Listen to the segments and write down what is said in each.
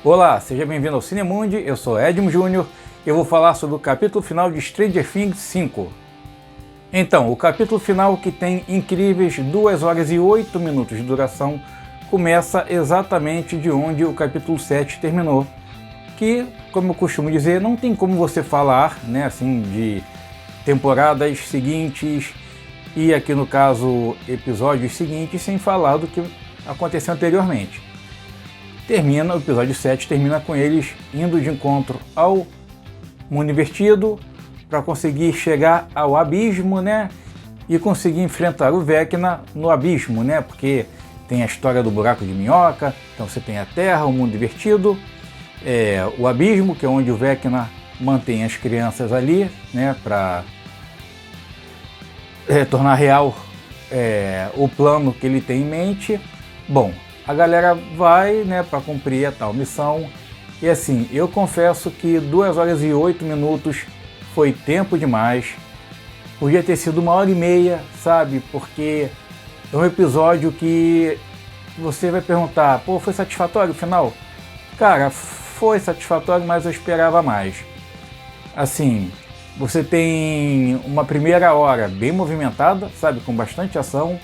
Olá, seja bem-vindo ao Cinemundi, eu sou Edmo Júnior e eu vou falar sobre o capítulo final de Stranger Things 5. Então, o capítulo final, que tem incríveis 2 horas e 8 minutos de duração, começa exatamente de onde o capítulo 7 terminou, que, como eu costumo dizer, não tem como você falar, né, assim, de temporadas seguintes e, aqui no caso, episódios seguintes, sem falar do que aconteceu anteriormente. O episódio 7 termina com eles indo de encontro ao mundo invertido para conseguir chegar ao abismo, né? E conseguir enfrentar o Vecna no abismo, né? Porque tem a história do buraco de minhoca, então você tem a Terra, o mundo invertido, o abismo, que é onde o Vecna mantém as crianças ali, né? Para tornar real o plano que ele tem em mente. Bom, a galera vai, né, para cumprir a tal missão. E assim, eu confesso que 2 horas e 8 minutos foi tempo demais. Podia ter sido 1h30, sabe? Porque é um episódio que você vai perguntar, pô, foi satisfatório o final? Cara, foi satisfatório, mas eu esperava mais. Assim, você tem uma primeira hora bem movimentada, sabe? Com bastante ação.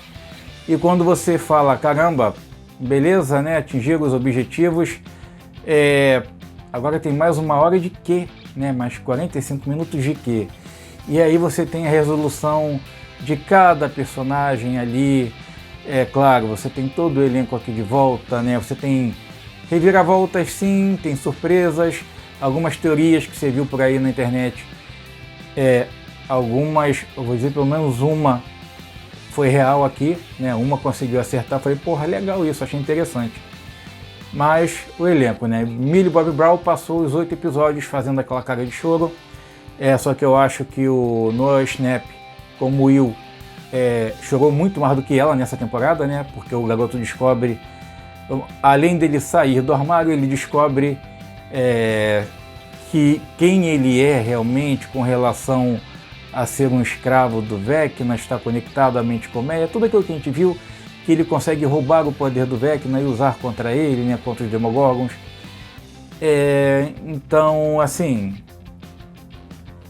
E quando você fala, caramba, beleza, né? Atingir os objetivos. Agora tem mais 1 hora de quê? Né? Mais 45 minutos de quê? E aí você tem a resolução de cada personagem ali. Claro, você tem todo o elenco aqui de volta, né? Você tem reviravoltas, sim, tem surpresas, algumas teorias que você viu por aí na internet. Algumas, eu vou dizer pelo menos uma, foi real aqui, né? Uma conseguiu acertar, falei, porra, legal isso, achei interessante. Mas o elenco, né? Millie Bobby Brown passou os 8 episódios fazendo aquela cara de choro. Só que eu acho que o Noah Schnapp, como Will, chorou muito mais do que ela nessa temporada, né? Porque o garoto descobre, além dele sair do armário, ele descobre que quem ele é realmente com relação a ser um escravo do Vecna, está conectado à mente colmeia, tudo aquilo que a gente viu, que ele consegue roubar o poder do Vecna e usar contra ele, né, contra os Demogorgons. Então, assim,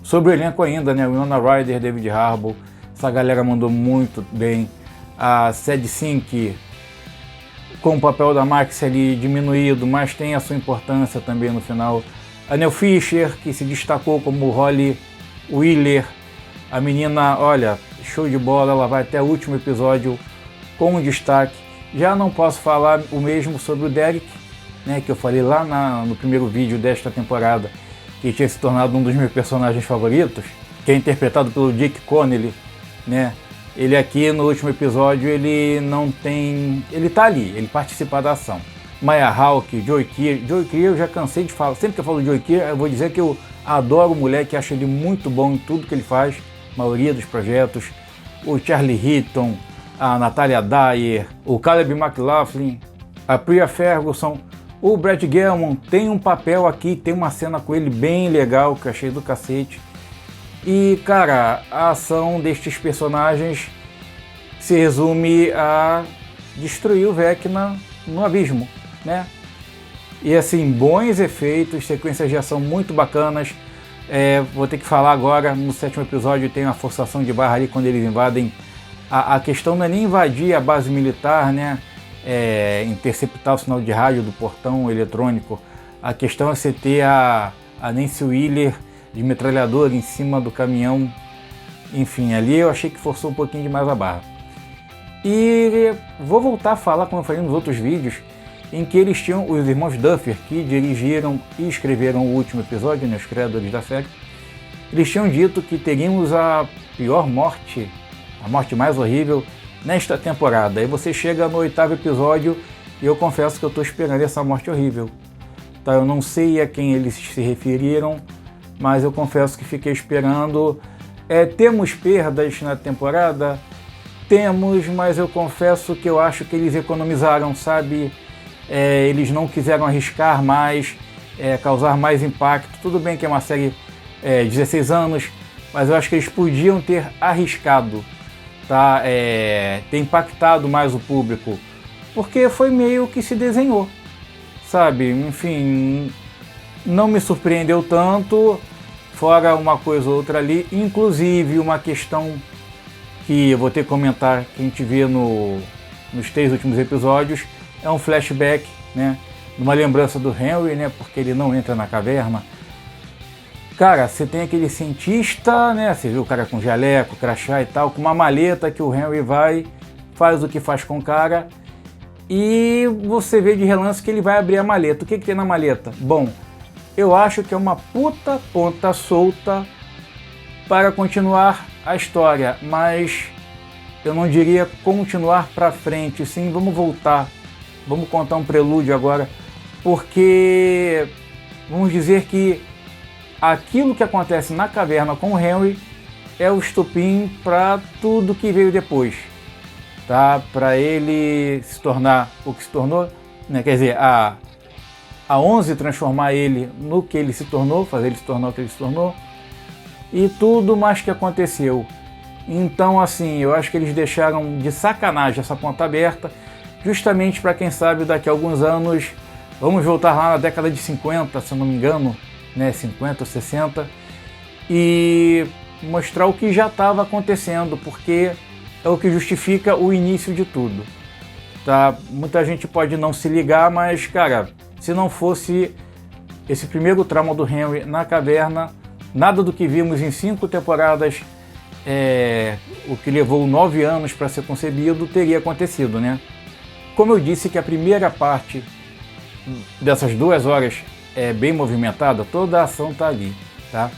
sobre o elenco ainda, né, Winona Ryder, David Harbour, essa galera mandou muito bem. A Sadie Sink, com o papel da Max ali diminuído, mas tem a sua importância também no final. A Nell Fisher, que se destacou como Holly Wheeler. A menina, olha, show de bola, ela vai até o último episódio com destaque. Já não posso falar o mesmo sobre o Derek, né, que eu falei lá no primeiro vídeo desta temporada, que tinha se tornado um dos meus personagens favoritos, que é interpretado pelo Jake Connelly, né? Ele aqui no último episódio, ele não tem... ele tá ali, ele participa da ação. Maya Hawke, Joey Keery eu já cansei de falar, sempre que eu falo de Joey Keery, eu vou dizer que eu adoro o moleque, acho ele muito bom em tudo que ele faz, maioria dos projetos. O Charlie Heaton, a Natalia Dyer, o Caleb McLaughlin, a Priya Ferguson, o Brad Gelman tem um papel aqui, tem uma cena com ele bem legal que eu achei do cacete. E cara, a ação destes personagens se resume a destruir o Vecna no abismo, né? E assim, bons efeitos, sequências de ação muito bacanas. Vou ter que falar agora, no 7º episódio tem uma forçação de barra ali quando eles invadem. A questão não é nem invadir a base militar, né? Interceptar o sinal de rádio do portão eletrônico. A questão é você ter a Nancy Wheeler de metralhadora em cima do caminhão. Enfim, ali eu achei que forçou um pouquinho demais a barra. E vou voltar a falar, como eu falei nos outros vídeos, em que eles tinham os irmãos Duffer, que dirigiram e escreveram o último episódio, né, os criadores da série. Eles tinham dito que teríamos a pior morte, a morte mais horrível nesta temporada. Aí você chega no 8º episódio e eu confesso que eu estou esperando essa morte horrível. Tá, eu não sei a quem eles se referiram, mas eu confesso que fiquei esperando. Temos perdas na temporada? Temos, mas eu confesso que eu acho que eles economizaram, sabe? Eles não quiseram arriscar mais, causar mais impacto. Tudo bem que é uma série 16 anos, mas eu acho que eles podiam ter arriscado, tá? Ter impactado mais o público, porque foi meio que se desenhou, sabe, enfim, não me surpreendeu tanto, fora uma coisa ou outra ali, inclusive uma questão que eu vou ter que comentar, que a gente vê nos 3 últimos episódios, é um flashback, né, uma lembrança do Henry, né, porque ele não entra na caverna. Cara, você tem aquele cientista, né, você viu o cara com jaleco, crachá e tal, com uma maleta que o Henry vai, faz o que faz com o cara, e você vê de relance que ele vai abrir a maleta. O que tem na maleta? Bom, eu acho que é uma puta ponta solta para continuar a história, mas eu não diria continuar para frente, sim, vamos voltar, vamos contar um prelúdio agora, porque vamos dizer que aquilo que acontece na caverna com o Henry é o estopim para tudo que veio depois, tá? Para ele se tornar o que se tornou, né? Quer dizer, a 11 transformar ele no que ele se tornou, fazer ele se tornar o que ele se tornou, e tudo mais que aconteceu. Então, assim, eu acho que eles deixaram de sacanagem essa ponta aberta, justamente para quem sabe daqui a alguns anos, vamos voltar lá na década de 50, se eu não me engano, né, 50 ou 60, e mostrar o que já estava acontecendo, porque é o que justifica o início de tudo. Tá? Muita gente pode não se ligar, mas, cara, se não fosse esse primeiro trauma do Henry na caverna, nada do que vimos em 5 temporadas, o que levou 9 anos para ser concebido, teria acontecido, né? Como eu disse que a primeira parte dessas 2 horas é bem movimentada, toda a ação está ali, tá?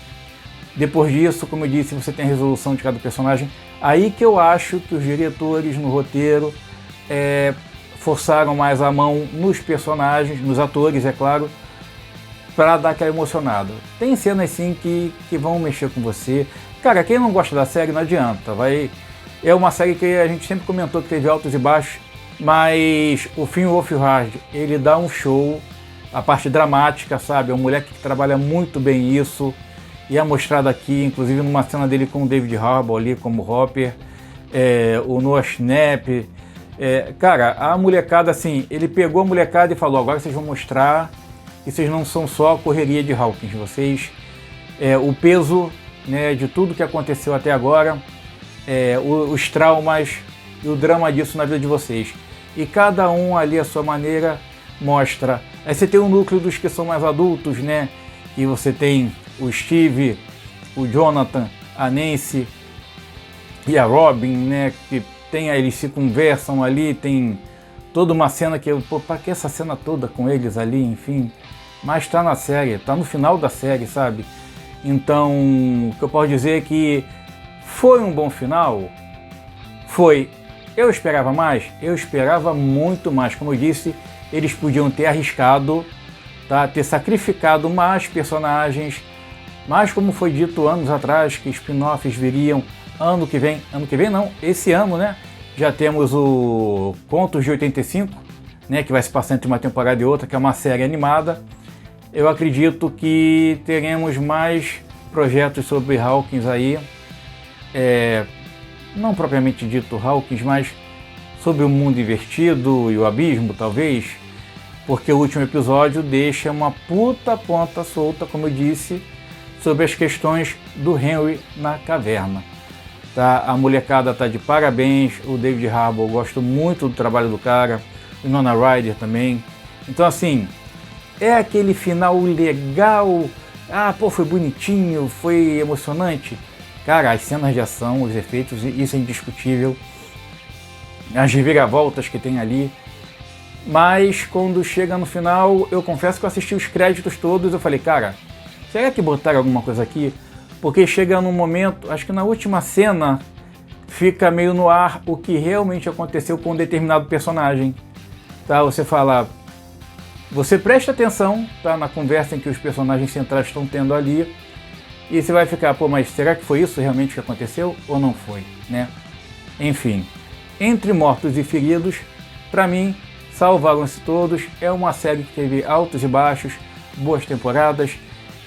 Depois disso, como eu disse, você tem a resolução de cada personagem. Aí que eu acho que os diretores no roteiro forçaram mais a mão nos personagens, nos atores, é claro, para dar aquela emocionada. Tem cenas sim que vão mexer com você. Cara, quem não gosta da série não adianta. É uma série que a gente sempre comentou que teve altos e baixos, mas o Finn Wolfhard, ele dá um show. A parte dramática, sabe? É um moleque que trabalha muito bem isso. E é mostrado aqui, inclusive numa cena dele com o David Harbour ali como Hopper, o Noah Schnapp. Cara, a molecada, assim, ele pegou a molecada e falou: agora vocês vão mostrar que vocês não são só a correria de Hawkins, vocês, o peso, né, de tudo que aconteceu até agora, os traumas e o drama disso na vida de vocês. E cada um ali, à sua maneira, mostra. Aí você tem o núcleo dos que são mais adultos, né? E você tem o Steve, o Jonathan, a Nancy e a Robin, né? Que eles se conversam ali, tem toda uma cena que para que essa cena toda com eles ali, enfim. Mas tá na série, tá no final da série, sabe? Então, o que eu posso dizer é que foi um bom final? Foi. Eu esperava mais? Eu esperava muito mais. Como eu disse, eles podiam ter arriscado, tá? Ter sacrificado mais personagens, mas como foi dito anos atrás, que spin-offs viriam ano que vem não, esse ano, né? Já temos o Contos de 85, né? Que vai se passar entre uma temporada e outra, que é uma série animada. Eu acredito que teremos mais projetos sobre Hawkins aí, não propriamente dito Hawkins, mas sobre o mundo invertido e o abismo, talvez, porque o último episódio deixa uma puta ponta solta, como eu disse, sobre as questões do Henry na caverna. Tá? A molecada tá de parabéns, o David Harbour, eu gosto muito do trabalho do cara, o Winona Ryder também. Então, assim, é aquele final legal, foi bonitinho, foi emocionante. Cara, as cenas de ação, os efeitos, isso é indiscutível. As reviravoltas que tem ali. Mas quando chega no final, eu confesso que eu assisti os créditos todos, eu falei, cara, será que botaram alguma coisa aqui? Porque chega num momento, acho que na última cena, fica meio no ar o que realmente aconteceu com um determinado personagem. Tá? Você fala, você presta atenção, tá, na conversa em que os personagens centrais estão tendo ali, e você vai ficar, mas será que foi isso realmente que aconteceu ou não foi, né? Enfim, Entre Mortos e Feridos, para mim, salvaram-se todos. É uma série que teve altos e baixos, boas temporadas,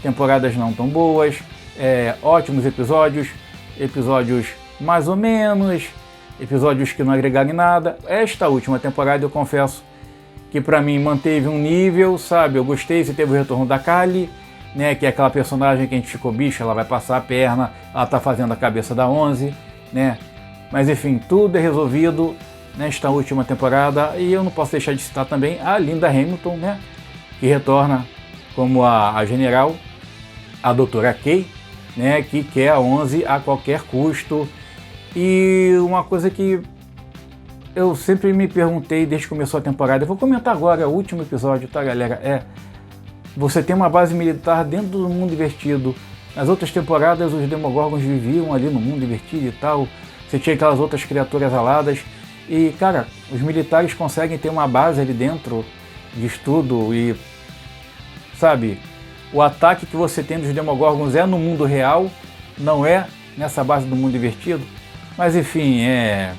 temporadas não tão boas, ótimos episódios, episódios mais ou menos, episódios que não agregaram em nada. Esta última temporada, eu confesso que para mim manteve um nível, sabe? Eu gostei, você teve o retorno da Kali, né? Que é aquela personagem que a gente ficou bicho, ela vai passar a perna, ela tá fazendo a cabeça da 11, né? Mas enfim, tudo é resolvido nesta última temporada, e eu não posso deixar de citar também a Linda Hamilton, né? Que retorna como a general, a doutora Kay, né? Que quer a 11 a qualquer custo. E uma coisa que eu sempre me perguntei desde que começou a temporada, eu vou comentar agora, o último episódio, tá, galera? Você tem uma base militar dentro do mundo invertido. Nas outras temporadas os Demogorgons viviam ali no mundo invertido e tal. Você tinha aquelas outras criaturas aladas. E, cara, os militares conseguem ter uma base ali dentro de estudo e, sabe, o ataque que você tem dos Demogorgons é no mundo real, não é nessa base do mundo invertido. Mas, enfim, é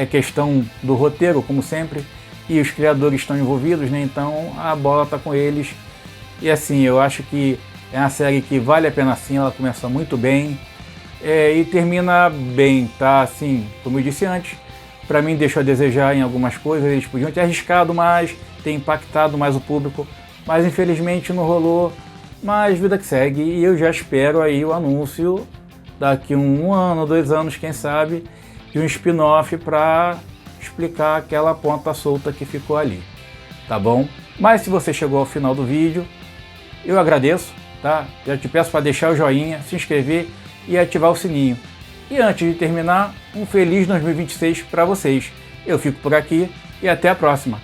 questão do roteiro, como sempre, e os criadores estão envolvidos, né? Então a bola tá com eles. E assim, eu acho que é uma série que vale a pena sim, ela começa muito bem e termina bem, tá? Assim, como eu disse antes, para mim deixou a desejar em algumas coisas, eles podiam ter arriscado mais, ter impactado mais o público, mas infelizmente não rolou, mas vida que segue, e eu já espero aí o anúncio daqui um ano, 2 anos, quem sabe, de um spin-off para explicar aquela ponta solta que ficou ali, tá bom? Mas se você chegou ao final do vídeo, eu agradeço, tá? Já te peço para deixar o joinha, se inscrever e ativar o sininho. E antes de terminar, um feliz 2026 para vocês. Eu fico por aqui e até a próxima.